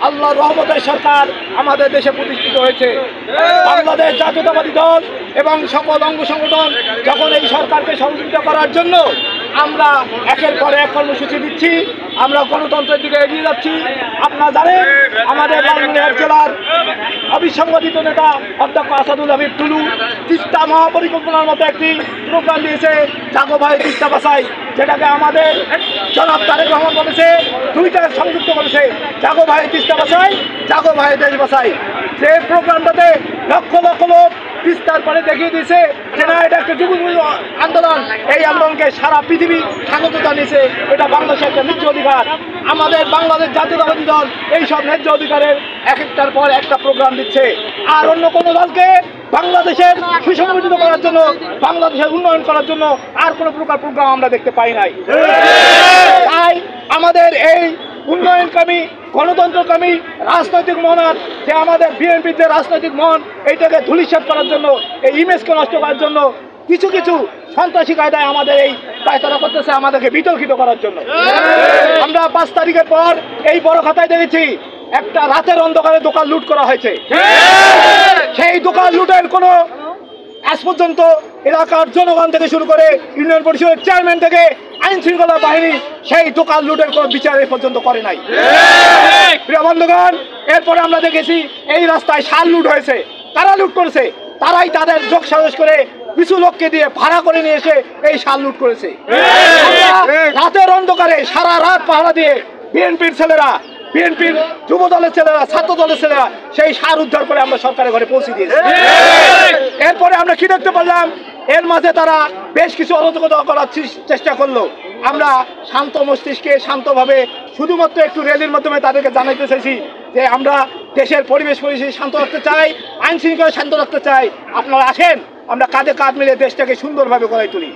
আল্লাহর রহমতের সরকার আমাদের দেশে প্রতিষ্ঠিত হয়েছে। বাংলাদেশ জাতীয়তাবাদী দল এবং সকল অঙ্গ সংগঠন যখন এই সরকারকে সহযোগিতা করার জন্য আমরা একের পর এক কর্মসূচি দিচ্ছি, আমরা গণতন্ত্রের দিকে এগিয়ে যাচ্ছি। আপনারা জানেন আমাদের লালমনিরহাট জেলার অবিসংবাদিত নেতা অধ্যক্ষ আসাদুল হাবিব টুলু তিস্তা মহাপরিকল্পনার মতো একটি প্রোগ্রাম দিয়েছে, জাগো ভাই তিস্তা বাঁচাই, যেটাকে আমাদের জনাব তারেক রহমান বলেছে, দুইটা সংযুক্ত করেছে, জাগো ভাই তিস্তা বাঁচাই, জাগো ভাই দেশ বাঁচাই। যে প্রোগ্রামটাতে লক্ষ লক্ষ লোক তিস্তার পরে দেখিয়ে দিয়েছে যে না, এটা একটা যুব আন্দোলন, এই আন্দোলনকে সারা পৃথিবী স্বাগত জানিয়েছে। এটা বাংলাদেশের একটা ন্যায্য অধিকার। আমাদের বাংলাদেশ জাতীয়তাবাদী দল এইসব ন্যায্য অধিকারের এক একটার পর একটা প্রোগ্রাম দিচ্ছে। আর অন্য কোনো দলকে বাংলাদেশের সুসংগঠিত করার জন্য, বাংলাদেশের উন্নয়ন করার জন্য আর কোনো প্রকার প্রোগ্রাম আমরা দেখতে পাই নাই। তাই আমাদের এই উন্নয়নকামী, গণতন্ত্রকামী রাজনৈতিক মহড়ার যে আমাদের বিএনপির যে রাজনৈতিক মন, এইটাকে ধূলিসাৎ করার জন্য, এই ইমেজকে নষ্ট করার জন্য কিছু কিছু সন্ত্রাসী কায়দায় আমাদের এই পায়তারা করতেছে, আমাদেরকে বিতর্কিত করার জন্য। আমরা 5 তারিখের পর এই বড় খাতায় দেখেছি একটা রাতের অন্ধকারে দোকান লুট করা হয়েছে। সেই দোকান লুটের কোনো আজ পর্যন্ত এলাকার জনগণ থেকে শুরু করে ইউনিয়ন পরিষদের চেয়ারম্যান থেকে আইন শৃঙ্খলা বাহিনী সেই দোকান লুটের কোনো বিচার এ পর্যন্ত করে নাই। প্রিয় বন্ধুগণ, এরপরে আমরা দেখেছি এই রাস্তায় সার লুট হয়েছে। কারা লুট করেছে? তারাই তাদের যোগ সাজস করে কিছু লোককে দিয়ে ভাড়া করে নিয়ে এসে এই সার লুট করেছে। রাতের অন্ধকারে সারা রাত পাহারা দিয়ে বিএনপির ছেলেরা, বিএনপির যুব দলের ছেলেরা, ছাত্র দলের ছেলেরা সেই সার উদ্ধার করে আমরা সরকারের ঘরে পৌঁছে দিয়েছি। এরপরে আমরা কি দেখতে পারলাম, এর মাঝে তারা বেশ কিছু অরাজকতা করার চেষ্টা করলো। আমরা শান্ত মস্তিষ্কে শান্তভাবে শুধুমাত্র একটু র্যালির মাধ্যমে তাদেরকে জানাইতে চাইছি যে আমরা দেশের পরিবেশ পরিস্থিতি শান্ত রাখতে চাই, আইন শৃঙ্খলা শান্ত রাখতে চাই। আপনারা আসেন, আমরা কাঁধে কাঁধ মিলে দেশটাকে সুন্দরভাবে গড়াই তুলি।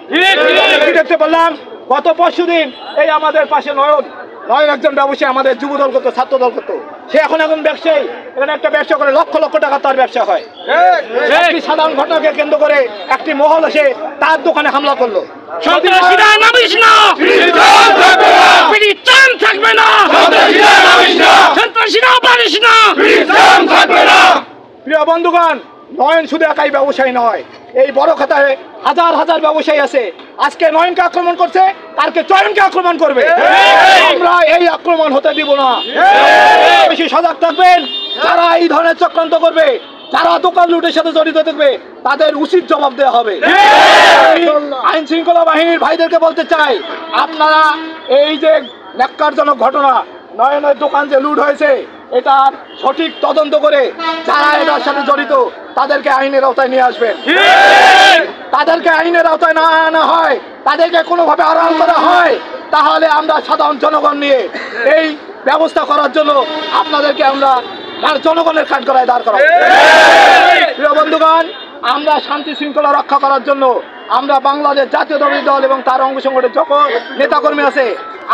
কি দেখতে পারলাম, গত পরশুদিন এই আমাদের পাশে নয়ন একজন ব্যবসায়ী, আমাদের যুব দল করতো, ছাত্র দল করতো, সে এখন ব্যবসায়ী, এখানে একটা ব্যবসা করে লক্ষ লক্ষ টাকা তার ব্যবসা হয়। একটি সাধারণ ঘটনাকে কেন্দ্র করে একটি মহল এসে তার দোকানে হামলা করলো। প্রিয় বন্ধুগণ, নয়ন শুধু একাই ব্যবসায়ী নয়, এই বড় খাতায় হাজার হাজার ব্যবসায়ী আছে। আজকে নয়নকে আক্রমণ করছে, কালকে চয়নকে আক্রমণ করবে। আমরা এই আক্রমণ হতে দিব না। বেশি সজাগ থাকবেন। যারা এই ধরনের চক্রান্ত করবে, যারা দোকান লুটের সাথে জড়িত থাকবে, তাদের উচিত জবাব দেওয়া হবে। আইন শৃঙ্খলা বাহিনীর ভাইদেরকে বলতে চাই, আপনারা এই যে ন্যাক্কারজনক ঘটনা, নয়নের দোকান যে লুট হয়েছে, এটার সঠিক তদন্ত করে যারা এটার সাথে জড়িত তাদেরকে আইনের আওতায় নিয়ে আসবেন। তাদেরকে আইনের আওতায় না আনা হয়, তাদেরকে কোনোভাবে আড়াল করা হয়, তাহলে আমরা সাধারণ জনগণ নিয়ে এই ব্যবস্থা করার জন্য আপনাদেরকে আমরা জনগণের কাঠগড়ায় দাঁড় করাবো। প্রিয় বন্ধুগণ, আমরা শান্তি শৃঙ্খলা রক্ষা করার জন্য আমরা বাংলাদেশ জাতীয়তাবাদী দল এবং তার অঙ্গ সংগঠনের যত নেতাকর্মী আছে,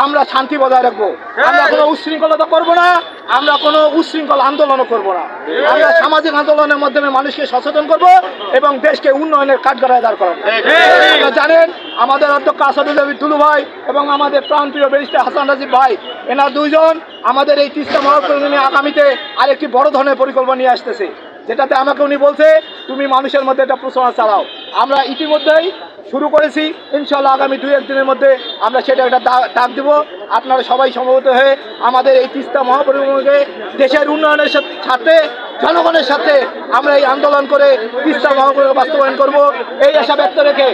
আমরা শান্তি বজায় রাখবো। আমরা কোনো উচ্ছৃঙ্খলতা করবো না, আমরা কোনো উচ্ছৃঙ্খল আন্দোলনও করবো না। আমরা সামাজিক আন্দোলনের মাধ্যমে মানুষকে সচেতন করবো এবং দেশকে উন্নয়নের কাঠগড়ায় দাঁড় করাবো। আপনারা জানেন আমাদের অধ্যক্ষ আসাদুল হাবিব টুলু ভাই এবং আমাদের প্রাণপ্রিয় ব্যারিস্টার হাসান রাজীব ভাই, এনারা দুইজন আমাদের এই তিস্তা মহাপরিকল্পনা আগামীতে আরেকটি বড় ধরনের পরিকল্পনা নিয়ে আসতেছে, যেটাতে আমাকে উনি বলছে তুমি মানুষের মধ্যে একটা প্রচারণা চালাও। আমরা ইতিমধ্যেই শুরু করেছি, ইনশাল্লাহ আগামী 2-1 দিনের মধ্যে আমরা সেটা একটা ডাক দেব। আপনারা সবাই সমবেত হয়ে আমাদের এই তিস্তা মহাপরিকল্পনাকে দেশের উন্নয়নের সাথে, জনগণের সাথে আমরা এই আন্দোলন করে তিস্তা মহাপরিকল্পনা বাস্তবায়ন করব, এই আশা ব্যক্ত রেখে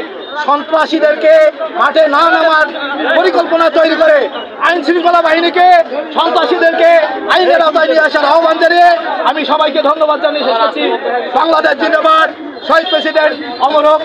সন্ত্রাসীদেরকে মাঠে না নামার পরিকল্পনা তৈরি করে আইন শৃঙ্খলা বাহিনীকে, সন্ত্রাসীদেরকে আইনের আওতায় নিয়ে আসার আহ্বান জানিয়ে আমি সবাইকে ধন্যবাদ জানিয়ে শেষ করছি। বাংলাদেশ জিন্দাবাদ। শহীদ প্রেসিডেন্ট অমর হোক।